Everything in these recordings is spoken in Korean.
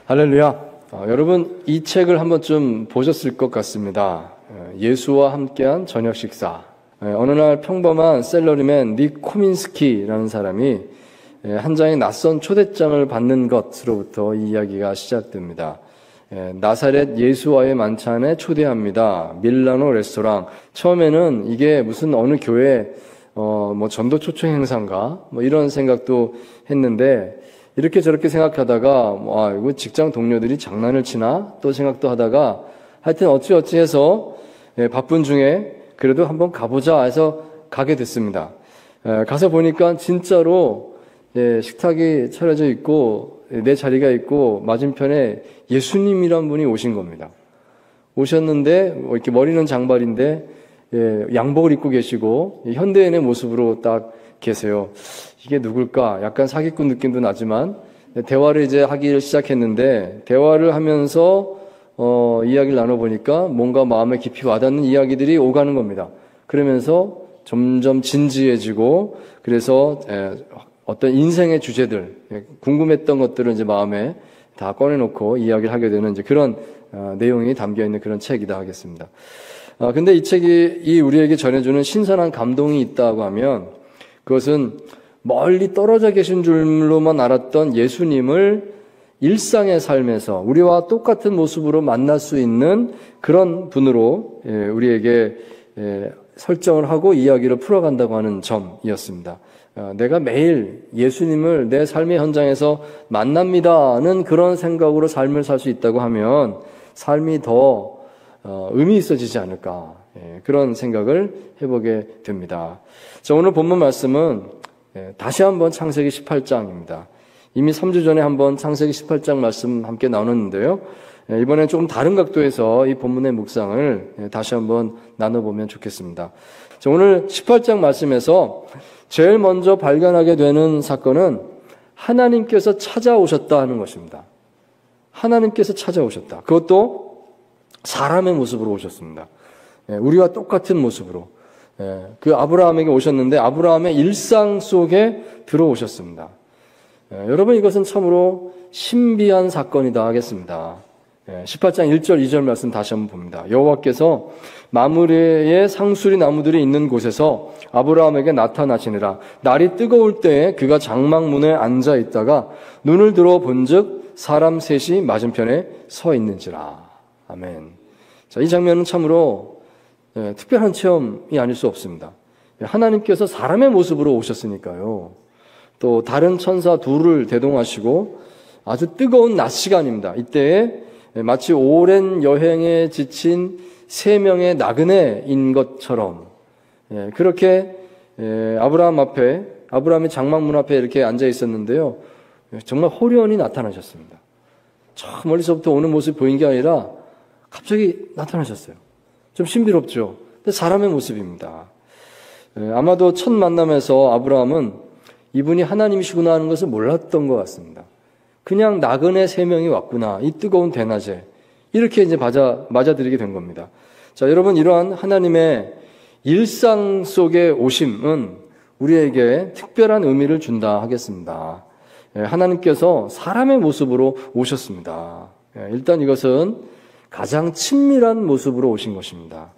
할렐루야. 여러분 이 책을 한 번쯤 보셨을 것 같습니다. 예수와 함께한 저녁 식사. 어느 날 평범한 셀러리맨 닉 코민스키라는 사람이 한 장의 낯선 초대장을 받는 것으로부터 이 이야기가 시작됩니다. 나사렛 예수와의 만찬에 초대합니다. 밀라노 레스토랑. 처음에는 이게 무슨 어느 교회 전도 초청 행사인가 이런 생각도 했는데, 이렇게 저렇게 생각하다가 이거 직장 동료들이 장난을 치나 또 생각도 하다가, 하여튼 어찌어찌 해서 바쁜 중에 그래도 한번 가보자 해서 가게 됐습니다. 가서 보니까 진짜로 식탁이 차려져 있고 내 자리가 있고 맞은편에 예수님이란 분이 오신 겁니다. 오셨는데 이렇게 머리는 장발인데 양복을 입고 계시고 현대인의 모습으로 딱 계세요. 이게 누굴까? 약간 사기꾼 느낌도 나지만, 대화를 이제 하기를 시작했는데, 대화를 하면서 이야기를 나눠보니까 뭔가 마음에 깊이 와닿는 이야기들이 오가는 겁니다. 그러면서 점점 진지해지고, 그래서 어떤 인생의 주제들, 궁금했던 것들을 이제 마음에 다 꺼내놓고 이야기를 하게 되는 이제 그런 내용이 담겨있는 그런 책이다 하겠습니다. 근데 이 책이 우리에게 전해주는 신선한 감동이 있다고 하면, 그것은 멀리 떨어져 계신 줄로만 알았던 예수님을 일상의 삶에서 우리와 똑같은 모습으로 만날 수 있는 그런 분으로 우리에게 설정을 하고 이야기를 풀어간다고 하는 점이었습니다. 내가 매일 예수님을 내 삶의 현장에서 만납니다는 그런 생각으로 삶을 살 수 있다고 하면 삶이 더 의미 있어지지 않을까, 그런 생각을 해보게 됩니다. 자, 오늘 본문 말씀은 다시 한번 창세기 18장입니다. 이미 3주 전에 한번 창세기 18장 말씀 함께 나눴는데요. 이번엔 조금 다른 각도에서 이 본문의 묵상을 다시 한번 나눠보면 좋겠습니다. 자, 오늘 18장 말씀에서 제일 먼저 발견하게 되는 사건은 하나님께서 찾아오셨다 하는 것입니다. 하나님께서 찾아오셨다. 그것도 사람의 모습으로 오셨습니다. 우리와 똑같은 모습으로. 그 아브라함에게 오셨는데 아브라함의 일상 속에 들어오셨습니다. 여러분, 이것은 참으로 신비한 사건이다 하겠습니다. 18장 1절 2절 말씀 다시 한번 봅니다. 여호와께서 마므레의 상수리 나무들이 있는 곳에서 아브라함에게 나타나시니라. 날이 뜨거울 때에 그가 장막문에 앉아 있다가 눈을 들어 본즉 사람 셋이 맞은편에 서 있는지라. 아멘. 자, 이 장면은 참으로 특별한 체험이 아닐 수 없습니다. 하나님께서 사람의 모습으로 오셨으니까요. 또 다른 천사 둘을 대동하시고 아주 뜨거운 낮 시간입니다. 이때에 마치 오랜 여행에 지친 세 명의 나그네인 것처럼 그렇게 아브라함의 장막문 앞에 이렇게 앉아 있었는데요. 정말 호련히 나타나셨습니다. 저 멀리서부터 오는 모습이 보인 게 아니라 갑자기 나타나셨어요. 좀 신비롭죠. 근데 사람의 모습입니다. 아마도 첫 만남에서 아브라함은 이분이 하나님이시구나 하는 것을 몰랐던 것 같습니다. 그냥 나그네 세 명이 왔구나, 이 뜨거운 대낮에, 이렇게 이제 맞아들이게 된 겁니다. 자, 여러분, 이러한 하나님의 일상 속의 오심은 우리에게 특별한 의미를 준다 하겠습니다. 하나님께서 사람의 모습으로 오셨습니다. 일단 이것은 가장 친밀한 모습으로 오신 것입니다.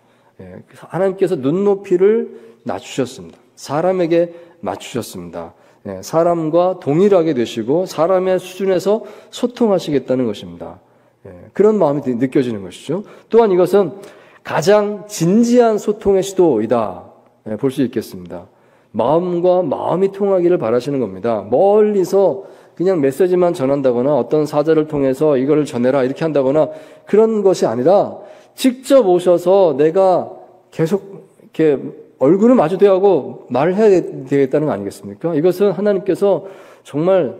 하나님께서 눈높이를 낮추셨습니다. 사람에게 맞추셨습니다. 사람과 동일하게 되시고 사람의 수준에서 소통하시겠다는 것입니다. 그런 마음이 느껴지는 것이죠. 또한 이것은 가장 진지한 소통의 시도이다 볼 수 있겠습니다. 마음과 마음이 통하기를 바라시는 겁니다. 멀리서 그냥 메시지만 전한다거나 어떤 사자를 통해서 이거를 전해라 이렇게 한다거나 그런 것이 아니라 직접 오셔서 내가 계속 이렇게 얼굴을 마주대하고 말을 해야 되겠다는 거 아니겠습니까? 이것은 하나님께서 정말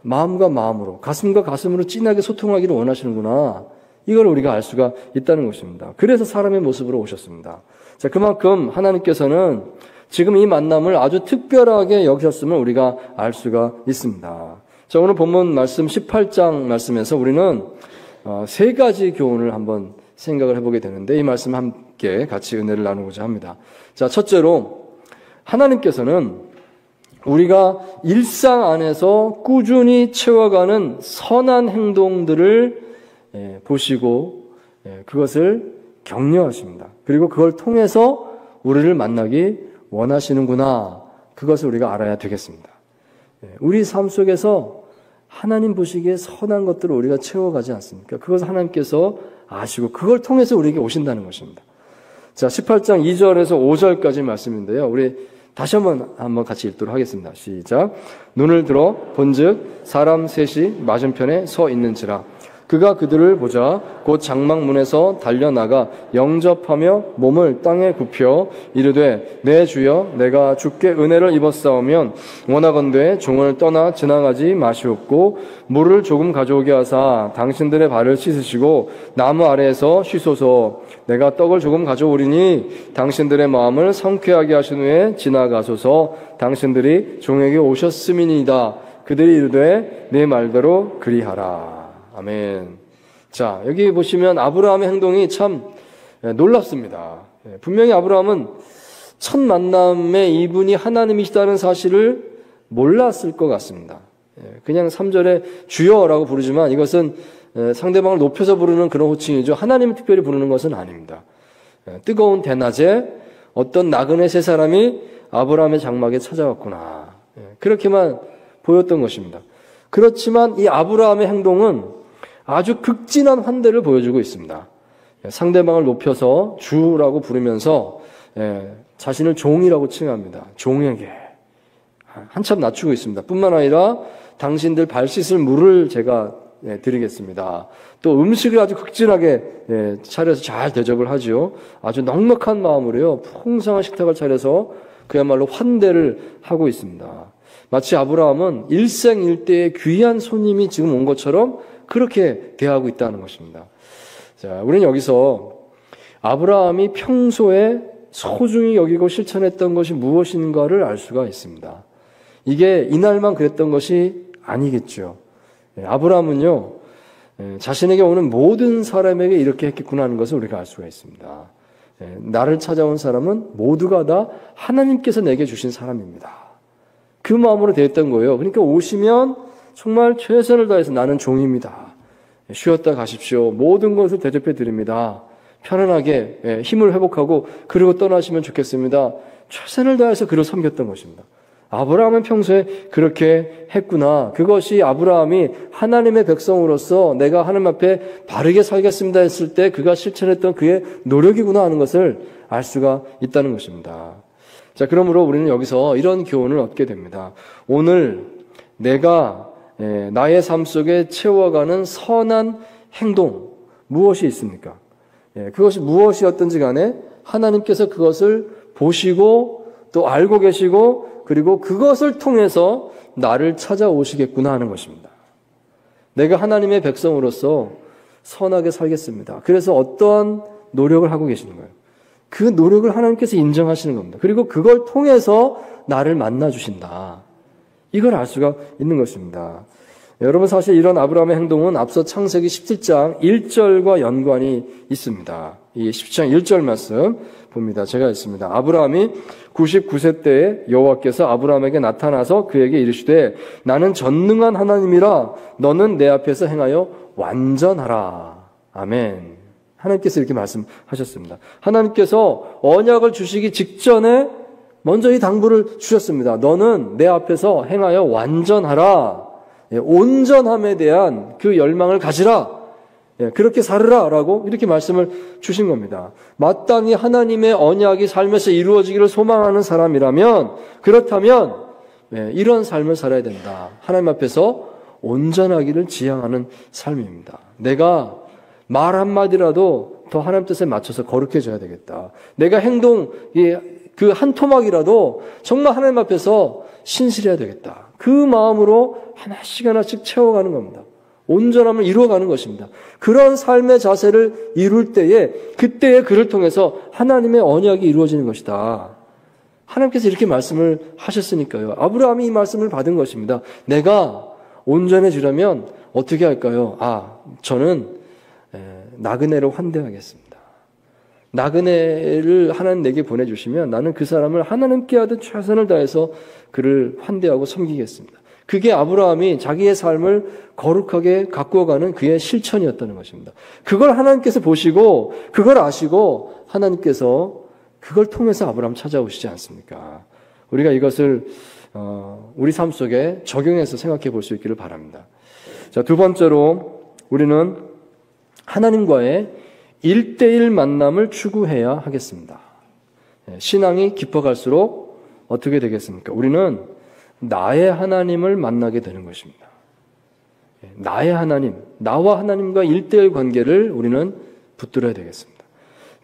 마음과 마음으로, 가슴과 가슴으로 진하게 소통하기를 원하시는구나. 이걸 우리가 알 수가 있다는 것입니다. 그래서 사람의 모습으로 오셨습니다. 자, 그만큼 하나님께서는 지금 이 만남을 아주 특별하게 여기셨음을 우리가 알 수가 있습니다. 자, 오늘 본문 말씀 18장 말씀에서 우리는 세 가지 교훈을 한번 생각을 해보게 되는데 이 말씀 함께 같이 은혜를 나누고자 합니다. 자, 첫째로 하나님께서는 우리가 일상 안에서 꾸준히 채워가는 선한 행동들을 보시고 그것을 격려하십니다. 그리고 그걸 통해서 우리를 만나기 원하시는구나. 그것을 우리가 알아야 되겠습니다. 우리 삶 속에서 하나님 보시기에 선한 것들을 우리가 채워가지 않습니까? 그것을 하나님께서 아시고 그걸 통해서 우리에게 오신다는 것입니다. 자, 18장 2절에서 5절까지 말씀인데요. 우리 다시 한번 같이 읽도록 하겠습니다. 시작. 눈을 들어 본즉 사람 셋이 맞은편에 서 있는지라. 그가 그들을 보자 곧 장막문에서 달려나가 영접하며 몸을 땅에 굽혀 이르되 내 주여 내가 주께 은혜를 입었사오면 원하건대 종을 떠나 지나가지 마시옵고 물을 조금 가져오게 하사 당신들의 발을 씻으시고 나무 아래에서 쉬소서. 내가 떡을 조금 가져오리니 당신들의 마음을 성쾌하게 하신 후에 지나가소서. 당신들이 종에게 오셨음이니이다. 그들이 이르되 내 말대로 그리하라. 아멘. 자, 여기 보시면 아브라함의 행동이 참 놀랍습니다. 분명히 아브라함은 첫 만남에 이분이 하나님이시다는 사실을 몰랐을 것 같습니다. 그냥 3절에 주여라고 부르지만 이것은 상대방을 높여서 부르는 그런 호칭이죠. 하나님을 특별히 부르는 것은 아닙니다. 뜨거운 대낮에 어떤 나그네 세 사람이 아브라함의 장막에 찾아왔구나. 그렇게만 보였던 것입니다. 그렇지만 이 아브라함의 행동은 아주 극진한 환대를 보여주고 있습니다. 상대방을 높여서 주라고 부르면서 자신을 종이라고 칭합니다. 종에게 한참 낮추고 있습니다. 뿐만 아니라 당신들 발 씻을 물을 제가 드리겠습니다. 또 음식을 아주 극진하게 차려서 잘 대접을 하지요. 아주 넉넉한 마음으로요. 풍성한 식탁을 차려서 그야말로 환대를 하고 있습니다. 마치 아브라함은 일생일대의 귀한 손님이 지금 온 것처럼 그렇게 대하고 있다는 것입니다. 자, 우리는 여기서 아브라함이 평소에 소중히 여기고 실천했던 것이 무엇인가를 알 수가 있습니다. 이게 이날만 그랬던 것이 아니겠죠. 아브라함은요, 자신에게 오는 모든 사람에게 이렇게 했겠구나 하는 것을 우리가 알 수가 있습니다. 나를 찾아온 사람은 모두가 다 하나님께서 내게 주신 사람입니다. 그 마음으로 대했던 거예요. 그러니까 오시면 정말 최선을 다해서 나는 종입니다. 쉬었다 가십시오. 모든 것을 대접해 드립니다. 편안하게 힘을 회복하고 그리고 떠나시면 좋겠습니다. 최선을 다해서 그를 섬겼던 것입니다. 아브라함은 평소에 그렇게 했구나. 그것이 아브라함이 하나님의 백성으로서 내가 하나님 앞에 바르게 살겠습니다 했을 때 그가 실천했던 그의 노력이구나 하는 것을 알 수가 있다는 것입니다. 자, 그러므로 우리는 여기서 이런 교훈을 얻게 됩니다. 오늘 내가 나의 삶 속에 채워가는 선한 행동 무엇이 있습니까? 그것이 무엇이었든지 간에 하나님께서 그것을 보시고 또 알고 계시고 그리고 그것을 통해서 나를 찾아오시겠구나 하는 것입니다. 내가 하나님의 백성으로서 선하게 살겠습니다. 그래서 어떠한 노력을 하고 계시는 거예요. 그 노력을 하나님께서 인정하시는 겁니다. 그리고 그걸 통해서 나를 만나주신다. 이걸 알 수가 있는 것입니다. 여러분, 사실 이런 아브라함의 행동은 앞서 창세기 17장 1절과 연관이 있습니다. 이 17장 1절 말씀 봅니다. 제가 읽습니다. 아브라함이 99세 때에 여호와께서 아브라함에게 나타나서 그에게 이르시되 나는 전능한 하나님이라 너는 내 앞에서 행하여 완전하라. 아멘. 하나님께서 이렇게 말씀하셨습니다. 하나님께서 언약을 주시기 직전에 먼저 이 당부를 주셨습니다. 너는 내 앞에서 행하여 완전하라. 온전함에 대한 그 열망을 가지라. 그렇게 살으라 라고 이렇게 말씀을 주신 겁니다. 마땅히 하나님의 언약이 삶에서 이루어지기를 소망하는 사람이라면 그렇다면 이런 삶을 살아야 된다. 하나님 앞에서 온전하기를 지향하는 삶입니다. 내가 말 한마디라도 더 하나님 뜻에 맞춰서 거룩해져야 되겠다. 내가 행동 그 한 토막이라도 정말 하나님 앞에서 신실해야 되겠다. 그 마음으로 하나씩 하나씩 채워가는 겁니다. 온전함을 이루어가는 것입니다. 그런 삶의 자세를 이룰 때에 그때에 그를 통해서 하나님의 언약이 이루어지는 것이다. 하나님께서 이렇게 말씀을 하셨으니까요. 아브라함이 이 말씀을 받은 것입니다. 내가 온전해지려면 어떻게 할까요? 저는 나그네를 환대하겠습니다. 나그네를 하나님 내게 보내주시면 나는 그 사람을 하나님께 하듯 최선을 다해서 그를 환대하고 섬기겠습니다. 그게 아브라함이 자기의 삶을 거룩하게 가꾸어가는 그의 실천이었다는 것입니다. 그걸 하나님께서 보시고 그걸 아시고 하나님께서 그걸 통해서 아브라함 찾아오시지 않습니까? 우리가 이것을 우리 삶 속에 적용해서 생각해 볼 수 있기를 바랍니다. 자, 두 번째로 우리는 하나님과의 1대1 만남을 추구해야 하겠습니다. 신앙이 깊어갈수록 어떻게 되겠습니까? 우리는 나의 하나님을 만나게 되는 것입니다. 나의 하나님, 나와 하나님과 1대1 관계를 우리는 붙들어야 되겠습니다.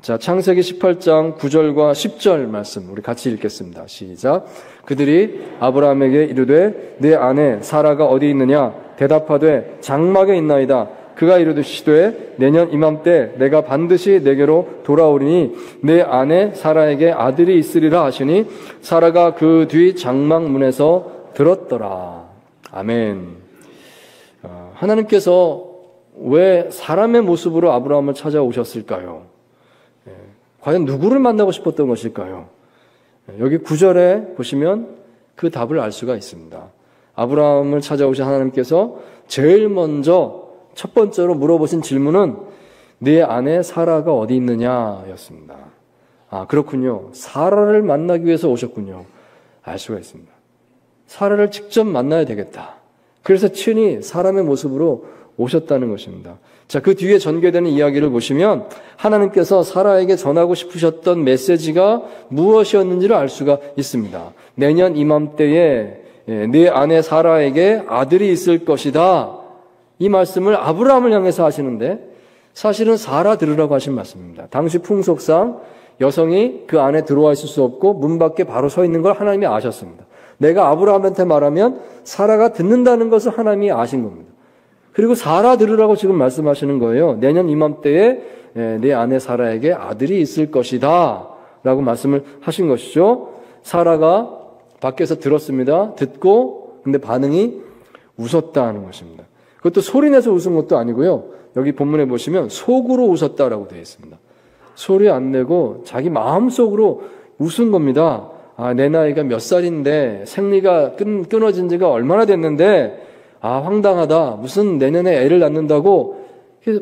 자, 창세기 18장 9절과 10절 말씀 우리 같이 읽겠습니다. 시작. 그들이 아브라함에게 이르되 내 아내 사라가 어디 있느냐? 대답하되 장막에 있나이다. 그가 이르시되 내년 이맘때 내가 반드시 내게로 돌아오리니 내 아내 사라에게 아들이 있으리라 하시니 사라가 그 뒤 장막문에서 들었더라. 아멘. 하나님께서 왜 사람의 모습으로 아브라함을 찾아오셨을까요? 과연 누구를 만나고 싶었던 것일까요? 여기 9절에 보시면 그 답을 알 수가 있습니다. 아브라함을 찾아오신 하나님께서 제일 먼저 첫 번째로 물어보신 질문은 네 아내 사라가 어디 있느냐 였습니다. 그렇군요. 사라를 만나기 위해서 오셨군요. 알 수가 있습니다. 사라를 직접 만나야 되겠다. 그래서 친히 사람의 모습으로 오셨다는 것입니다. 자, 그 뒤에 전개되는 이야기를 보시면 하나님께서 사라에게 전하고 싶으셨던 메시지가 무엇이었는지를 알 수가 있습니다. 내년 이맘때에 네 아내 사라에게 아들이 있을 것이다. 이 말씀을 아브라함을 향해서 하시는데 사실은 사라 들으라고 하신 말씀입니다. 당시 풍속상 여성이 그 안에 들어와 있을 수 없고 문 밖에 바로 서 있는 걸 하나님이 아셨습니다. 내가 아브라함한테 말하면 사라가 듣는다는 것을 하나님이 아신 겁니다. 그리고 사라 들으라고 지금 말씀하시는 거예요. 내년 이맘때에 내 아내 사라에게 아들이 있을 것이다 라고 말씀을 하신 것이죠. 사라가 밖에서 들었습니다. 듣고 근데 반응이 웃었다는 것입니다. 그것도 소리내서 웃은 것도 아니고요. 여기 본문에 보시면 속으로 웃었다라고 되어 있습니다. 소리 안 내고 자기 마음속으로 웃은 겁니다. 내 나이가 몇 살인데 생리가 끊어진 지가 얼마나 됐는데 황당하다. 무슨 내년에 애를 낳는다고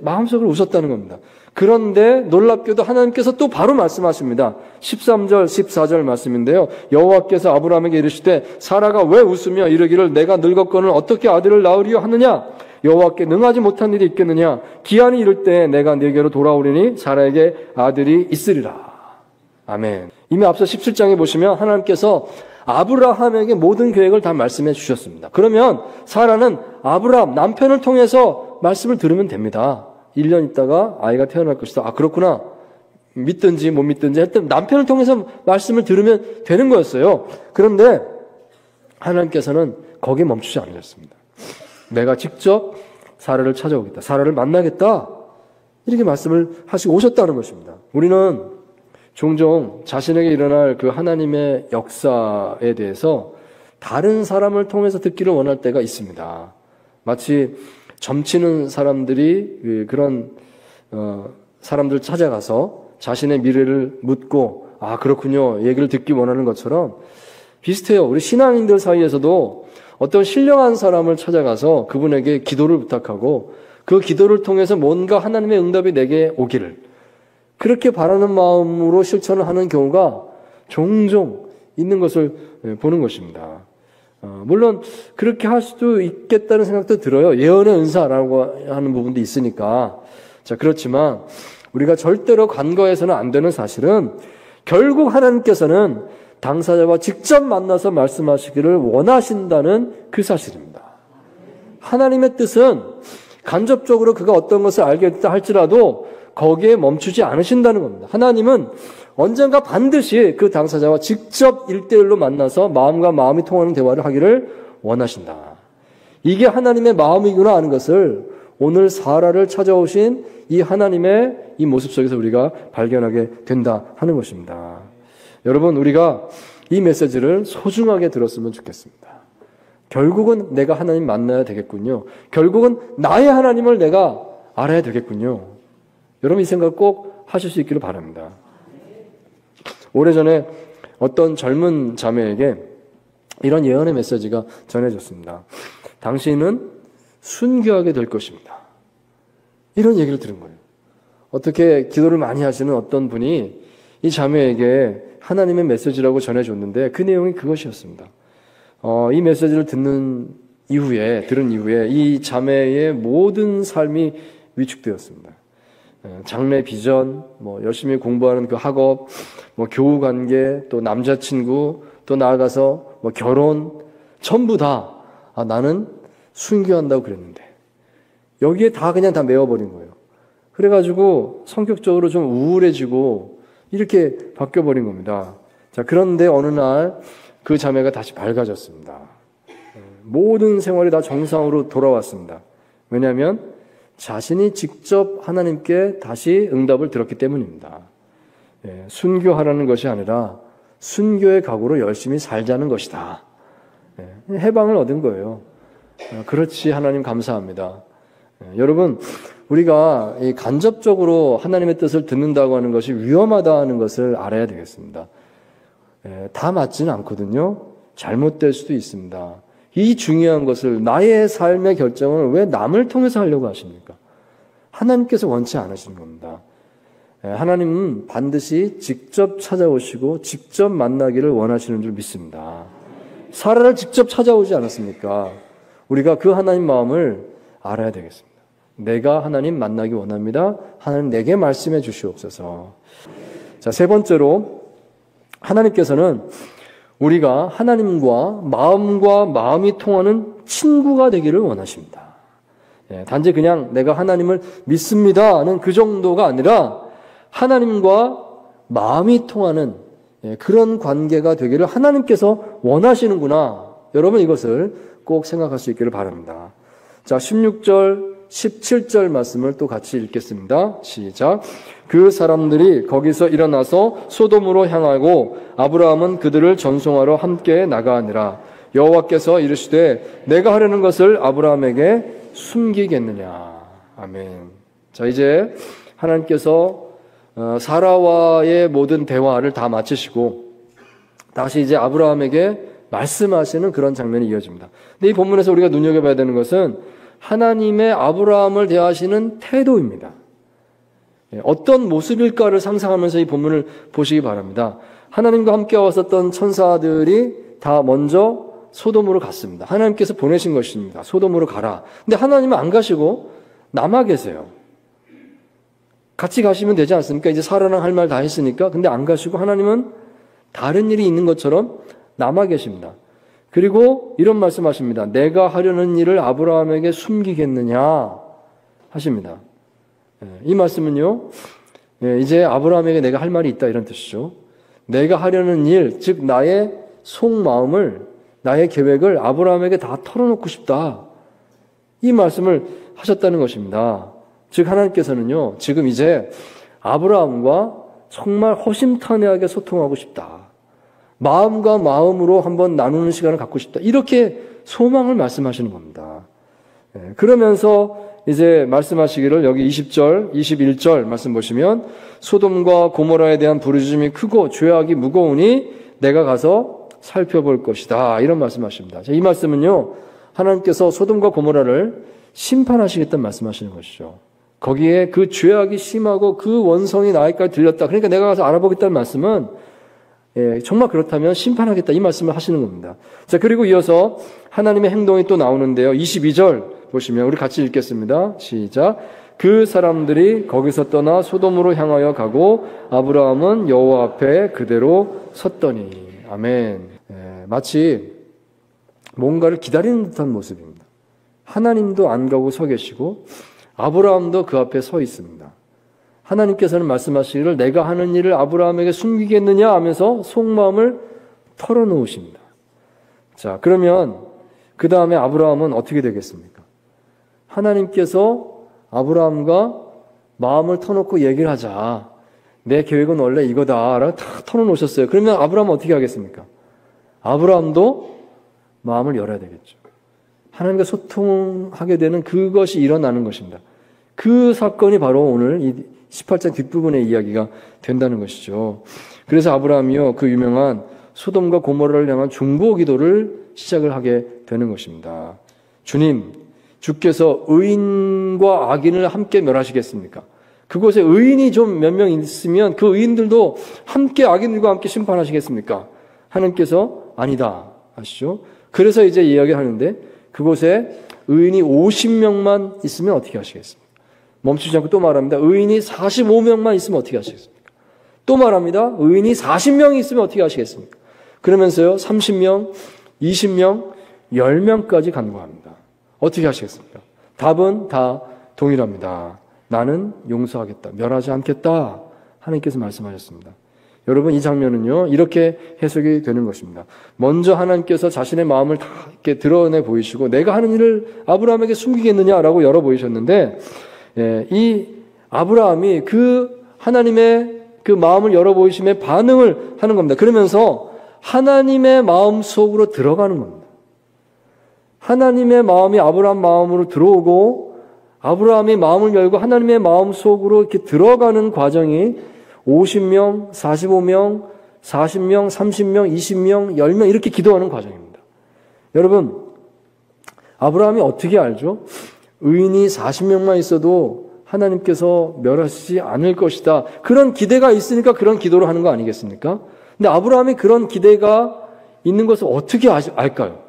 마음속으로 웃었다는 겁니다. 그런데 놀랍게도 하나님께서 또 바로 말씀하십니다. 13절, 14절 말씀인데요. 여호와께서 아브라함에게 이르시되 사라가 왜 웃으며 이르기를 내가 늙었거늘 어떻게 아들을 낳으리요 하느냐? 여호와께 능하지 못한 일이 있겠느냐? 기한이 이를 때 내가 네게로 돌아오리니 사라에게 아들이 있으리라. 아멘. 이미 앞서 17장에 보시면 하나님께서 아브라함에게 모든 계획을 다 말씀해 주셨습니다. 그러면 사라는 아브라함 남편을 통해서 말씀을 들으면 됩니다. 1년 있다가 아이가 태어날 것이다. 그렇구나. 믿든지 못 믿든지 할 때 남편을 통해서 말씀을 들으면 되는 거였어요. 그런데 하나님께서는 거기에 멈추지 않으셨습니다. 내가 직접 사라를 찾아오겠다. 사라를 만나겠다. 이렇게 말씀을 하시고 오셨다는 것입니다. 우리는 종종 자신에게 일어날 그 하나님의 역사에 대해서 다른 사람을 통해서 듣기를 원할 때가 있습니다. 마치 점치는 사람들이 그런 사람들 찾아가서 자신의 미래를 묻고 그렇군요. 얘기를 듣기 원하는 것처럼 비슷해요. 우리 신앙인들 사이에서도 어떤 신령한 사람을 찾아가서 그분에게 기도를 부탁하고 그 기도를 통해서 뭔가 하나님의 응답이 내게 오기를 그렇게 바라는 마음으로 실천을 하는 경우가 종종 있는 것을 보는 것입니다. 물론 그렇게 할 수도 있겠다는 생각도 들어요. 예언의 은사라고 하는 부분도 있으니까. 자, 그렇지만 우리가 절대로 간과해서는 안 되는 사실은 결국 하나님께서는 당사자와 직접 만나서 말씀하시기를 원하신다는 그 사실입니다. 하나님의 뜻은 간접적으로 그가 어떤 것을 알게 됐다 할지라도 거기에 멈추지 않으신다는 겁니다. 하나님은 언젠가 반드시 그 당사자와 직접 1대1로 만나서 마음과 마음이 통하는 대화를 하기를 원하신다. 이게 하나님의 마음이구나 하는 것을 오늘 사라를 찾아오신 이 하나님의 이 모습 속에서 우리가 발견하게 된다 하는 것입니다. 여러분, 우리가 이 메시지를 소중하게 들었으면 좋겠습니다. 결국은 내가 하나님 만나야 되겠군요. 결국은 나의 하나님을 내가 알아야 되겠군요. 여러분 이 생각 꼭 하실 수 있기를 바랍니다. 오래전에 어떤 젊은 자매에게 이런 예언의 메시지가 전해졌습니다. 당신은 순교하게 될 것입니다. 이런 얘기를 들은 거예요. 어떻게 기도를 많이 하시는 어떤 분이 이 자매에게 하나님의 메시지라고 전해줬는데 그 내용이 그것이었습니다. 이 메시지를 들은 이후에 이 자매의 모든 삶이 위축되었습니다. 장래 비전, 열심히 공부하는 그 학업, 교우 관계, 또 남자친구, 또 나아가서 결혼, 전부 다 나는 순교한다고 그랬는데 여기에 다 그냥 다 메워버린 거예요. 그래가지고 성격적으로 좀 우울해지고 이렇게 바뀌어버린 겁니다. 자, 그런데 어느 날 그 자매가 다시 밝아졌습니다. 모든 생활이 다 정상으로 돌아왔습니다. 왜냐하면 자신이 직접 하나님께 다시 응답을 들었기 때문입니다. 순교하라는 것이 아니라 순교의 각오로 열심히 살자는 것이다. 해방을 얻은 거예요. 그렇지, 하나님 감사합니다. 여러분, 우리가 간접적으로 하나님의 뜻을 듣는다고 하는 것이 위험하다는 것을 알아야 되겠습니다. 다 맞지는 않거든요. 잘못될 수도 있습니다. 이 중요한 것을, 나의 삶의 결정을 왜 남을 통해서 하려고 하십니까? 하나님께서 원치 않으시는 겁니다. 하나님은 반드시 직접 찾아오시고 직접 만나기를 원하시는 줄 믿습니다. 사라를 직접 찾아오지 않았습니까? 우리가 그 하나님 마음을 알아야 되겠습니다. 내가 하나님 만나기 원합니다. 하나님 내게 말씀해 주시옵소서. 자, 세 번째로 하나님께서는 우리가 하나님과 마음이 통하는 친구가 되기를 원하십니다. 단지 그냥 내가 하나님을 믿습니다는 그 정도가 아니라 하나님과 마음이 통하는 그런 관계가 되기를 하나님께서 원하시는구나. 여러분 이것을 꼭 생각할 수 있기를 바랍니다. 자, 16절, 17절 말씀을 또 같이 읽겠습니다. 시작. 그 사람들이 거기서 일어나서 소돔으로 향하고 아브라함은 그들을 전송하러 함께 나가니라. 여호와께서 이르시되 내가 하려는 것을 아브라함에게 숨기겠느냐. 아멘. 자, 이제 하나님께서 사라와의 모든 대화를 다 마치시고 다시 이제 아브라함에게 말씀하시는 그런 장면이 이어집니다. 근데 이 본문에서 우리가 눈여겨봐야 되는 것은 하나님의 아브라함을 대하시는 태도입니다. 어떤 모습일까를 상상하면서 이 본문을 보시기 바랍니다. 하나님과 함께 왔었던 천사들이 다 먼저 소돔으로 갔습니다. 하나님께서 보내신 것입니다. 소돔으로 가라. 근데 하나님은 안 가시고 남아 계세요. 같이 가시면 되지 않습니까? 이제 사라랑 할 말 다 했으니까. 근데 안 가시고 하나님은 다른 일이 있는 것처럼 남아 계십니다. 그리고 이런 말씀하십니다. 내가 하려는 일을 아브라함에게 숨기겠느냐 하십니다. 이 말씀은요, 이제 아브라함에게 내가 할 말이 있다 이런 뜻이죠. 내가 하려는 일, 즉 나의 속마음을, 나의 계획을 아브라함에게 다 털어놓고 싶다. 이 말씀을 하셨다는 것입니다. 즉 하나님께서는요, 지금 이제 아브라함과 정말 허심탄회하게 소통하고 싶다. 마음과 마음으로 한번 나누는 시간을 갖고 싶다. 이렇게 소망을 말씀하시는 겁니다. 그러면서 이제 말씀하시기를 여기 20절, 21절 말씀 보시면 소돔과 고모라에 대한 부르짖음이 크고 죄악이 무거우니 내가 가서 살펴볼 것이다. 이런 말씀하십니다. 이 말씀은요, 하나님께서 소돔과 고모라를 심판하시겠다는 말씀하시는 것이죠. 거기에 그 죄악이 심하고 그 원성이 나에까지 들렸다. 그러니까 내가 가서 알아보겠다는 말씀은 정말 그렇다면 심판하겠다 이 말씀을 하시는 겁니다. 자, 그리고 이어서 하나님의 행동이 또 나오는데요. 22절 보시면 우리 같이 읽겠습니다. 시작. 그 사람들이 거기서 떠나 소돔으로 향하여 가고 아브라함은 여호와 앞에 그대로 섰더니. 아멘. 마치 뭔가를 기다리는 듯한 모습입니다. 하나님도 안 가고 서 계시고 아브라함도 그 앞에 서 있습니다. 하나님께서는 말씀하시기를 내가 하는 일을 아브라함에게 숨기겠느냐 하면서 속마음을 털어놓으십니다. 자, 그러면 그 다음에 아브라함은 어떻게 되겠습니까? 하나님께서 아브라함과 마음을 터놓고 얘기를 하자. 내 계획은 원래 이거다 라고 다 털어놓으셨어요. 그러면 아브라함은 어떻게 하겠습니까? 아브라함도 마음을 열어야 되겠죠. 하나님과 소통하게 되는 그것이 일어나는 것입니다. 그 사건이 바로 오늘 이 18장 뒷부분의 이야기가 된다는 것이죠. 그래서 아브라함이요, 그 유명한 소돔과 고모라를 향한 중보 기도를 시작을 하게 되는 것입니다. 주님, 주께서 의인과 악인을 함께 멸하시겠습니까? 그곳에 의인이 좀 몇 명 있으면 그 의인들도 함께 악인들과 함께 심판하시겠습니까? 하나님께서 아니다 하시죠. 그래서 이제 이야기를 하는데 그곳에 의인이 50명만 있으면 어떻게 하시겠습니까? 멈추지 않고 또 말합니다. 의인이 45명만 있으면 어떻게 하시겠습니까? 또 말합니다. 의인이 40명이 있으면 어떻게 하시겠습니까? 그러면서요, 30명, 20명, 10명까지 간구합니다. 어떻게 하시겠습니까? 답은 다 동일합니다. 나는 용서하겠다. 멸하지 않겠다. 하나님께서 말씀하셨습니다. 여러분, 이 장면은요, 이렇게 해석이 되는 것입니다. 먼저 하나님께서 자신의 마음을 다 이렇게 드러내 보이시고, 내가 하는 일을 아브라함에게 숨기겠느냐라고 열어 보이셨는데, 이 아브라함이 그 하나님의 그 마음을 열어 보이심에 반응을 하는 겁니다. 그러면서 하나님의 마음 속으로 들어가는 겁니다. 하나님의 마음이 아브라함 마음으로 들어오고 아브라함이 마음을 열고 하나님의 마음 속으로 이렇게 들어가는 과정이 50명, 45명, 40명, 30명, 20명, 10명 이렇게 기도하는 과정입니다. 여러분, 아브라함이 어떻게 알죠? 의인이 40명만 있어도 하나님께서 멸하시지 않을 것이다. 그런 기대가 있으니까 그런 기도를 하는 거 아니겠습니까? 근데 아브라함이 그런 기대가 있는 것을 어떻게 알까요?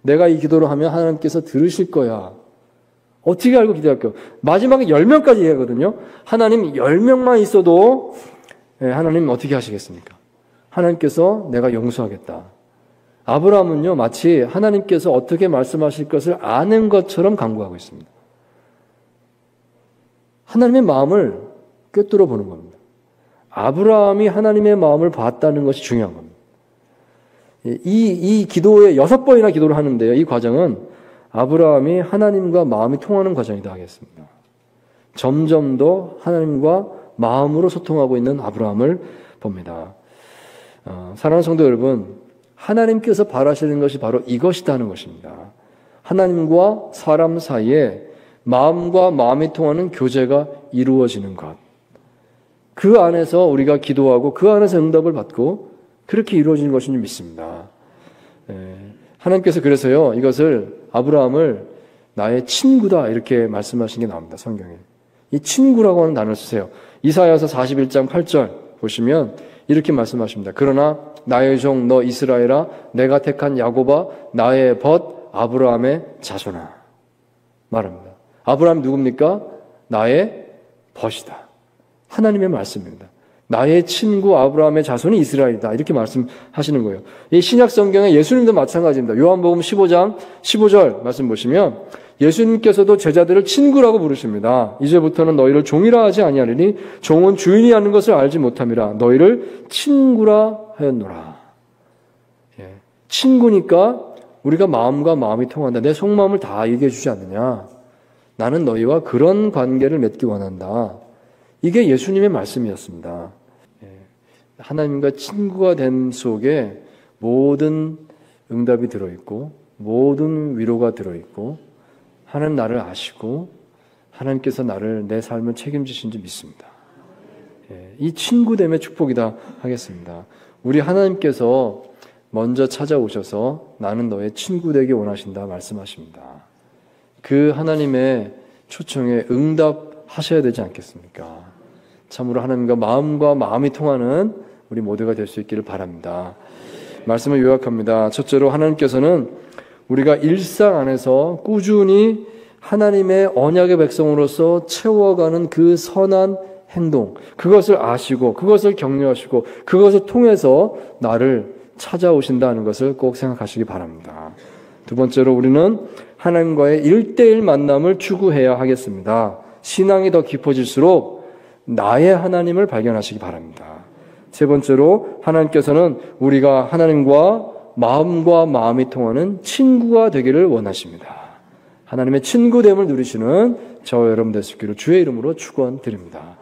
내가 이 기도를 하면 하나님께서 들으실 거야. 어떻게 알고 기대할까요? 마지막에 10명까지 얘기하거든요. 하나님 10명만 있어도 하나님 어떻게 하시겠습니까? 하나님께서 내가 용서하겠다. 아브라함은요, 마치 하나님께서 어떻게 말씀하실 것을 아는 것처럼 간구하고 있습니다. 하나님의 마음을 꿰뚫어 보는 겁니다. 아브라함이 하나님의 마음을 봤다는 것이 중요한 겁니다. 이 기도에 6번이나 기도를 하는데요. 이 과정은 아브라함이 하나님과 마음이 통하는 과정이다 하겠습니다. 점점 더 하나님과 마음으로 소통하고 있는 아브라함을 봅니다. 사랑하는 성도 여러분, 하나님께서 바라시는 것이 바로 이것이다는 것입니다. 하나님과 사람 사이에 마음과 마음이 통하는 교제가 이루어지는 것. 그 안에서 우리가 기도하고 그 안에서 응답을 받고 그렇게 이루어지는 것인 줄 믿습니다. 하나님께서 그래서요, 이것을 아브라함을 나의 친구다 이렇게 말씀하신 게 나옵니다. 성경에. 이 친구라고 하는 단어를 쓰세요. 이사야서 41장 8절 보시면 이렇게 말씀하십니다. 그러나 나의 종 너 이스라엘아 내가 택한 야곱아 나의 벗 아브라함의 자손아 말합니다. 아브라함이 누굽니까? 나의 벗이다. 하나님의 말씀입니다. 나의 친구 아브라함의 자손이 이스라엘이다. 이렇게 말씀하시는 거예요. 이 신약 성경에 예수님도 마찬가지입니다. 요한복음 15장 15절 말씀 보시면 예수님께서도 제자들을 친구라고 부르십니다. 이제부터는 너희를 종이라 하지 아니하리니 종은 주인이 하는 것을 알지 못함이라 너희를 친구라 하였노라. 친구니까 우리가 마음과 마음이 통한다. 내 속마음을 다 얘기해 주지 않느냐. 나는 너희와 그런 관계를 맺기 원한다. 이게 예수님의 말씀이었습니다. 하나님과 친구가 된 속에 모든 응답이 들어있고 모든 위로가 들어있고 하나님 나를 아시고 하나님께서 나를 내 삶을 책임지신 줄 믿습니다. 이 친구됨의 축복이다 하겠습니다. 우리 하나님께서 먼저 찾아오셔서 나는 너의 친구 되기 원하신다 말씀하십니다. 그 하나님의 초청에 응답하셔야 되지 않겠습니까? 참으로 하나님과 마음이 통하는 우리 모두가 될 수 있기를 바랍니다. 말씀을 요약합니다. 첫째로 하나님께서는 우리가 일상 안에서 꾸준히 하나님의 언약의 백성으로서 채워가는 그 선한 행동, 그것을 아시고 그것을 격려하시고 그것을 통해서 나를 찾아오신다는 것을 꼭 생각하시기 바랍니다. 두 번째로 우리는 하나님과의 1:1 만남을 추구해야 하겠습니다. 신앙이 더 깊어질수록 나의 하나님을 발견하시기 바랍니다. 세 번째로 하나님께서는 우리가 하나님과 마음과 마음이 통하는 친구가 되기를 원하십니다. 하나님의 친구됨을 누리시는 저와 여러분 되시기를 주의 이름으로 축원드립니다.